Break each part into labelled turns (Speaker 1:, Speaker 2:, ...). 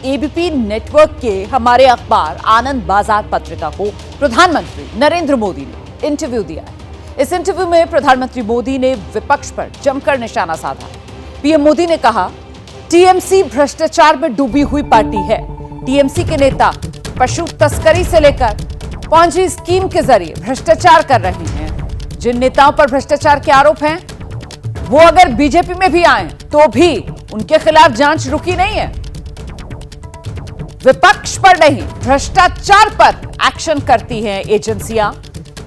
Speaker 1: ABP network के हमारे अखबार आनंद बाजार पत्रिका को प्रधानमंत्री नरेंद्र मोदी ने इंटरव्यू दिया है। इस इंटरव्यू में प्रधानमंत्री मोदी ने विपक्ष पर जमकर निशाना साधा। पीएम मोदी ने कहा, टीएमसी भ्रष्टाचार में डूबी हुई पार्टी है। टीएमसी के नेता पशु तस्करी से लेकर पॉन्जी स्कीम के जरिए भ्रष्टाचार कर रहे हैं। जिन नेताओं पर भ्रष्टाचार के आरोप हैं, वो अगर बीजेपी में भी आए तो भी उनके खिलाफ जांच रुकी नहीं है। विपक्ष पर नहीं, भ्रष्टाचार पर एक्शन करती हैं एजेंसियां।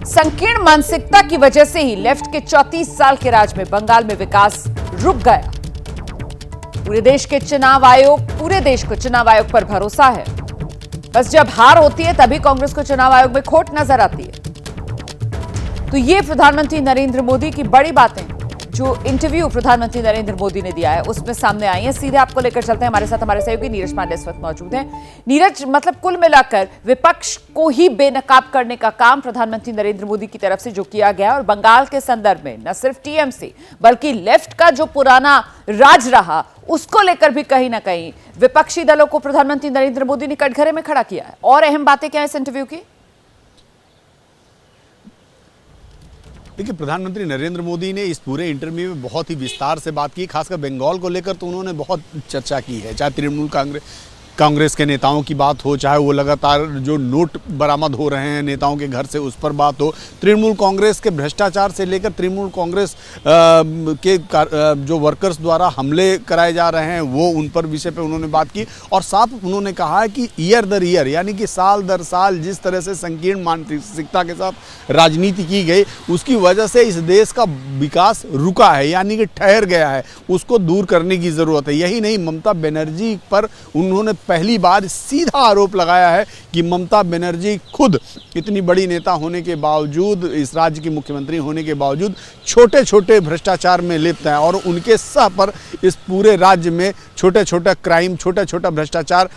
Speaker 1: संकीर्ण मानसिकता की वजह से ही लेफ्ट के 34 साल के राज में बंगाल में विकास रुक गया। पूरे देश को चुनाव आयोग पर भरोसा है। बस जब हार होती है तभी कांग्रेस को चुनाव आयोग में खोट नजर आती है। तो ये प्रधानमंत्री नरेंद्र मोदी की बड़ी बातें जो इंटरव्यू प्रधानमंत्री नरेंद्र मोदी ने दिया है उसमें सामने आई है। सीधे आपको लेकर चलते हैं। हमारे साथ हमारे सहयोगी नीरज पांडे इस वक्त मौजूद हैं। नीरज, मतलब कुल मिलाकर विपक्ष को ही बेनकाब करने का काम प्रधानमंत्री नरेंद्र मोदी की तरफ से जो किया गया, और बंगाल के संदर्भ में न सिर्फ टीएमसी बल्कि लेफ्ट का जो पुराना राज रहा उसको लेकर भी कहीं ना कहीं विपक्षी दलों को प्रधानमंत्री नरेंद्र मोदी ने कटघरे में खड़ा किया है। और अहम बातें क्या है इस इंटरव्यू की?
Speaker 2: देखिए, प्रधानमंत्री नरेंद्र मोदी ने इस पूरे इंटरव्यू में बहुत ही विस्तार से बात की। खासकर बंगाल को लेकर तो उन्होंने बहुत चर्चा की है। चाहे तृणमूल कांग्रेस के नेताओं की बात हो, चाहे वो लगातार जो नोट बरामद हो रहे हैं नेताओं के घर से उस पर बात हो, तृणमूल कांग्रेस के भ्रष्टाचार से लेकर तृणमूल कांग्रेस के जो वर्कर्स द्वारा हमले कराए जा रहे हैं वो उन पर विषय पे उन्होंने बात की। और साथ उन्होंने कहा है कि ईयर दर ईयर, यानी कि साल दर साल जिस तरह से संकीर्ण मानसिकता के साथ राजनीति की गई उसकी वजह से इस देश का विकास रुका है, यानी कि ठहर गया है। उसको दूर करने की ज़रूरत है। यही नहीं, ममता बनर्जी पर उन्होंने पहली बार सीधा आरोप लगाया है कि ममता बनर्जी खुद इतनी बड़ी नेता होने के बावजूद, इस राज्य की मुख्यमंत्री होने के बावजूद छोटे छोटे भ्रष्टाचार में लिप्त हैं और उनके सह पर इस पूरे राज्य में छोटे छोटे क्राइम, छोटा छोटा भ्रष्टाचार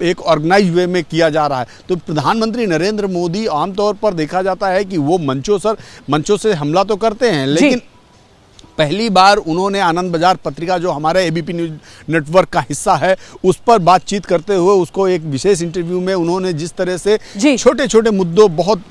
Speaker 2: एक ऑर्गेनाइज वे में किया जा रहा है। तो प्रधानमंत्री नरेंद्र मोदी आमतौर पर देखा जाता है कि वो मंचों से हमला तो करते हैं, लेकिन पहली बार उन्होंने आनंद बाजार पत्रिका जो हमारे एबीपी न्यूज नेटवर्क का हिस्सा है उस पर बातचीत करते हुए उसको एक विशेष इंटरव्यू में उन्होंने जिस तरह से छोटे छोटे मुद्दों, बहुत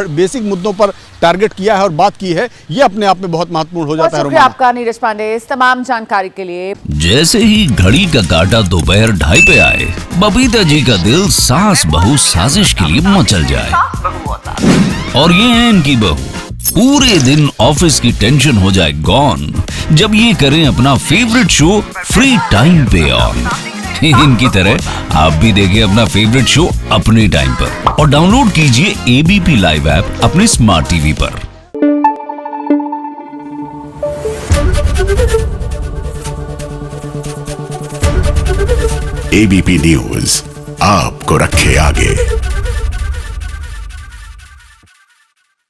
Speaker 2: बेसिक मुद्दों पर टारगेट किया है और बात की है, ये अपने आप में बहुत महत्वपूर्ण हो जाता है।
Speaker 1: शुक्रिया आपका नीरज पांडे इस तमाम जानकारी के लिए।
Speaker 3: जैसे ही घड़ी का काटा दोपहर 2:30 पे आए, बबीता जी का दिल सास बहू साजिश के लिए मचल जाए। और ये है इनकी बहू, पूरे दिन ऑफिस की टेंशन हो जाए गॉन जब ये करें अपना फेवरेट शो फ्री टाइम पे ऑन। इनकी तरह आप भी देखिए अपना फेवरेट शो अपने टाइम पर और डाउनलोड कीजिए एबीपी लाइव ऐप अपने स्मार्ट टीवी पर।
Speaker 4: एबीपी न्यूज आपको रखे आगे।